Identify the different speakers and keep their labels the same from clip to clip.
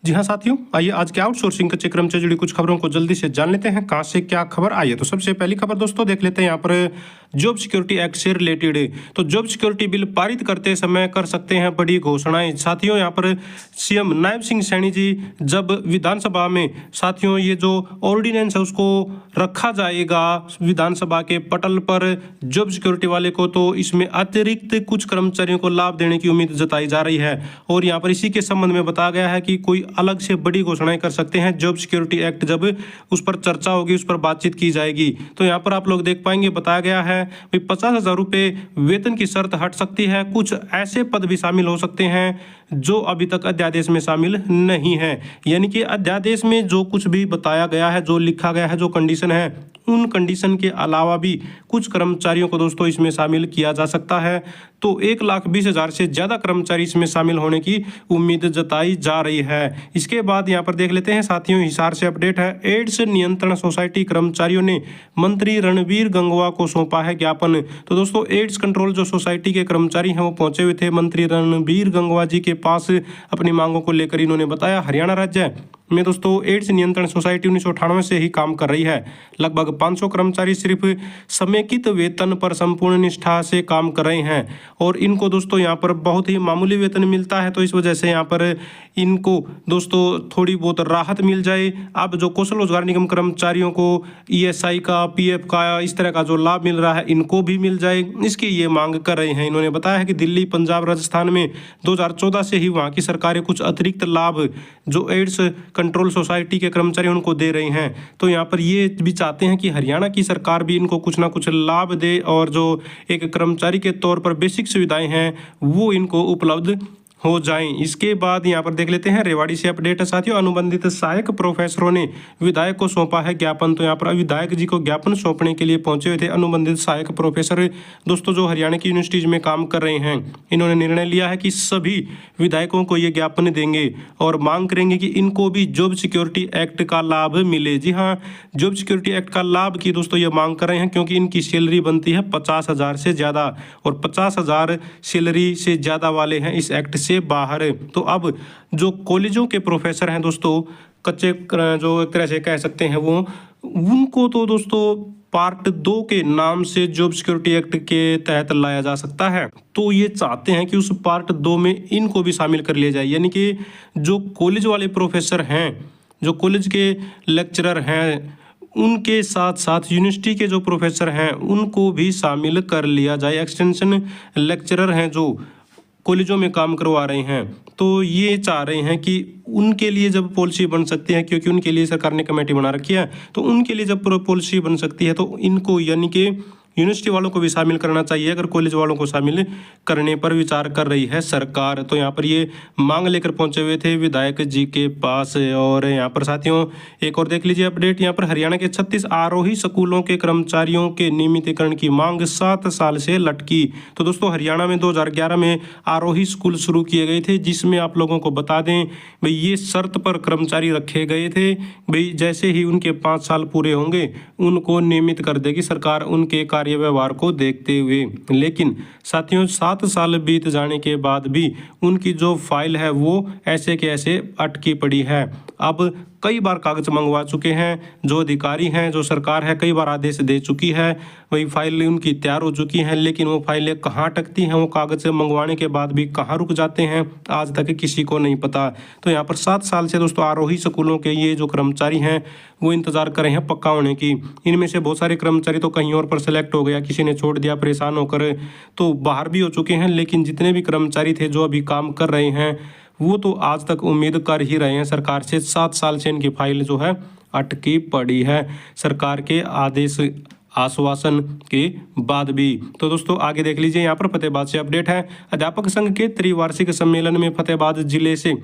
Speaker 1: जी हाँ साथियों, आइए आज के आउटसोर्सिंग कच्चे क्रम से जुड़ी कुछ खबरों को जल्दी से जान लेते हैं। कहाँ से क्या खबर आई है, तो सबसे पहली खबर दोस्तों देख लेते हैं यहाँ पर जॉब सिक्योरिटी एक्ट से रिलेटेड। तो जॉब सिक्योरिटी बिल पारित करते समय कर सकते हैं बड़ी घोषणाएं। साथियों यहाँ पर सीएम नायब सिंह सैनी जी जब विधानसभा में साथियों ये जो ऑर्डिनेंस है उसको रखा जाएगा विधानसभा के पटल पर जॉब सिक्योरिटी वाले को, तो इसमें अतिरिक्त कुछ कर्मचारियों को लाभ देने की उम्मीद जताई जा रही है। और यहाँ पर इसी के संबंध में बताया गया है कि कोई अलग से बड़ी घोषणाएं कर सकते हैं जॉब सिक्योरिटी एक्ट, जब उस पर चर्चा होगी, उस पर बातचीत की जाएगी। तो यहाँ पर आप लोग देख पाएंगे बताया गया है 50,000 रुपये वेतन की शर्त हट सकती है। कुछ ऐसे पद भी शामिल हो सकते हैं जो अभी तक अध्यादेश में शामिल नहीं है। यानी कि अध्यादेश में जो कुछ भी बताया गया है, जो लिखा गया है, जो कंडीशन है, उन कंडीशन के अलावा भी कुछ कर्मचारियों को दोस्तों इसमें शामिल किया जा सकता है। तो 1,20,000 से ज़्यादा कर्मचारी इसमें शामिल होने की उम्मीद जताई जा रही है। इसके बाद यहाँ पर देख लेते हैं साथियों, हिसार से अपडेट है। एड्स नियंत्रण सोसाइटी कर्मचारियों ने मंत्री रणबीर गंगवा को सौंपा है ज्ञापन। तो दोस्तों एड्स कंट्रोल जो सोसाइटी के कर्मचारी हैं वो पहुंचे हुए थे मंत्री रणबीर गंगवा जी के पास अपनी मांगों को लेकर। इन्होंने बताया हरियाणा राज्य में दोस्तों एड्स नियंत्रण सोसाइटी 1998 से ही काम कर रही है। लगभग 500 कर्मचारी सिर्फ समेकित वेतन पर संपूर्ण निष्ठा से काम कर रहे हैं और इनको दोस्तों यहाँ पर बहुत ही मामूली वेतन मिलता है। तो इस वजह से यहाँ पर इनको दोस्तों थोड़ी बहुत राहत मिल जाए। अब जो कौशल रोजगार निगम कर्मचारियों को ESI का, PF का, इस तरह का जो लाभ मिल रहा है इनको भी मिल जाए, इसकी ये मांग कर रहे हैं। इन्होंने बताया है कि दिल्ली, पंजाब, राजस्थान में 2014 से ही वहाँ की सरकारें कुछ अतिरिक्त लाभ जो एड्स कंट्रोल सोसाइटी के कर्मचारी उनको दे रहे हैं। तो यहाँ पर ये भी चाहते हैं कि हरियाणा की सरकार भी इनको कुछ ना कुछ लाभ दे और जो एक कर्मचारी के तौर पर बेसिक सुविधाएं हैं वो इनको उपलब्ध हो जाएं। इसके बाद यहाँ पर देख लेते हैं रेवाड़ी से अपडेट है साथियों। अनुबंधित सहायक प्रोफेसरों ने विधायक को सौंपा है ज्ञापन। तो यहाँ पर विधायक जी को ज्ञापन सौंपने के लिए पहुंचे हुए थे अनुबंधित सहायक प्रोफेसर दोस्तों जो हरियाणा की यूनिवर्सिटीज में काम कर रहे हैं। इन्होंने निर्णय लिया है कि सभी विधायकों को ये ज्ञापन देंगे और मांग करेंगे कि इनको भी जॉब सिक्योरिटी एक्ट का लाभ मिले। जी हाँ, जॉब सिक्योरिटी एक्ट का लाभ की दोस्तों ये मांग कर रहे हैं क्योंकि इनकी सैलरी बनती है 50,000 से ज़्यादा और 50,000 सैलरी से ज़्यादा वाले हैं इस एक्ट से बाहर। तो अब जो कॉलेजों के प्रोफेसर हैं दोस्तों, कच्चे जो एक तरह से कह सकते हैं वो, उनको तो दोस्तों पार्ट 2 के नाम से जॉब सिक्योरिटी एक्ट के तहत लाया जा सकता है। तो ये चाहते हैं कि उस पार्ट 2 में इनको भी शामिल कर लिया जाए। यानी कि जो कॉलेज वाले प्रोफेसर हैं, जो कॉलेज के लेक्चरर हैं, उनके साथ साथ यूनिवर्सिटी के जो प्रोफेसर हैं उनको भी शामिल कर लिया जाए। एक्सटेंशन लेक्चरर हैं जो कॉलेजों में काम करवा रहे हैं, तो ये चाह रहे हैं कि उनके लिए जब पॉलिसी बन सकती है, क्योंकि उनके लिए सरकार ने कमेटी बना रखी है, तो उनके लिए जब पॉलिसी बन सकती है तो इनको यानी कि यूनिवर्सिटी वालों को भी शामिल करना चाहिए। अगर कॉलेज वालों को शामिल करने पर विचार कर रही है सरकार। तो यहाँ पर ये मांग लेकर पहुंचे हुए थे विधायक जी के पास। और यहाँ पर साथियों एक और देख लीजिए अपडेट। यहाँ पर हरियाणा के 36 आरोही स्कूलों के कर्मचारियों के नियमितीकरण की मांग 7 साल से लटकी। तो दोस्तों हरियाणा में 2011 में आरोही स्कूल शुरू किए गए थे, जिसमें आप लोगों को बता दें भाई ये शर्त पर कर्मचारी रखे गए थे भाई जैसे ही उनके 5 साल पूरे होंगे उनको नियमित कर देगी सरकार उनके कार्य व्यवहार को देखते हुए। लेकिन साथियों 7 साल बीत जाने के बाद भी उनकी जो फाइल है वो ऐसे के ऐसे अटकी पड़ी है। अब कई बार कागज मंगवा चुके हैं, जो अधिकारी हैं, जो सरकार है, कई बार आदेश दे चुकी है, वही फाइल उनकी तैयार हो चुकी हैं, लेकिन वो फाइलें कहाँ अटकती हैं, वो कागज मंगवाने के बाद भी कहाँ रुक जाते हैं, आज तक किसी को नहीं पता। तो यहाँ पर 7 साल से दोस्तों आरोही स्कूलों के ये जो कर्मचारी हैं वो इंतजार कर रहे हैं पक्का होने की। इनमें से बहुत सारे कर्मचारी तो कहीं और पर सेलेक्ट हो गया, किसी ने छोड़ दिया परेशान होकर, तो बाहर भी हो चुके हैं। लेकिन जितने भी कर्मचारी थे जो अभी काम कर रहे हैं वो तो आज तक उम्मीद कर ही रहे हैं सरकार से। 7 साल से इनकी फाइल जो है अटकी पड़ी है सरकार के आदेश आश्वासन के बाद भी। तो दोस्तों आगे देख लीजिए, यहाँ पर फतेहाबाद से अपडेट है। अध्यापक संघ के त्रिवार्षिक सम्मेलन में फतेहाबाद जिले से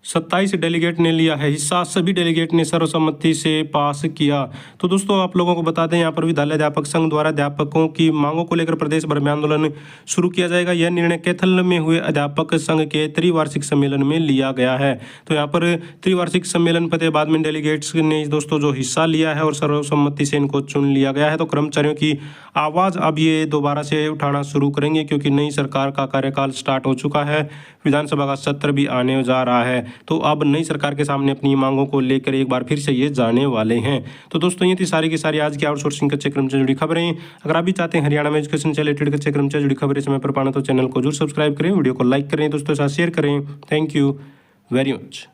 Speaker 1: 27 डेलीगेट ने लिया है हिस्सा। सभी डेलीगेट ने सर्वसम्मति से पास किया। तो दोस्तों आप लोगों को बता दें यहाँ पर विद्यालय अध्यापक संघ द्वारा अध्यापकों की मांगों को लेकर प्रदेश भर में आंदोलन शुरू किया जाएगा। यह निर्णय कैथल में हुए अध्यापक संघ के त्रिवार्षिक सम्मेलन में लिया गया है। तो यहाँ पर त्रिवार्षिक सम्मेलन फतेहाबाद में डेलीगेट्स ने दोस्तों जो हिस्सा लिया है और सर्वसम्मति से इनको चुन लिया गया है। तो कर्मचारियों की आवाज़ अब ये दोबारा से उठाना शुरू करेंगे क्योंकि नई सरकार का कार्यकाल स्टार्ट हो चुका है, विधानसभा का सत्र भी आने जा रहा है। तो अब नई सरकार के सामने अपनी मांगों को लेकर एक बार फिर से ये जाने वाले हैं। तो दोस्तों ये थी सारी की सारी आज की आउटसोर्सिंग कच्चे क्रम से जुड़ी खबरें। अगर आप भी चाहते हैं हरियाणा में एजुकेशन से रिलेटेड कच्चे क्रम से जुड़ी खबरें समय पर पाना तो चैनल को जरूर सब्सक्राइब करें, वीडियो को लाइक करें, दोस्तों के साथ शेयर करें। Thank you very much.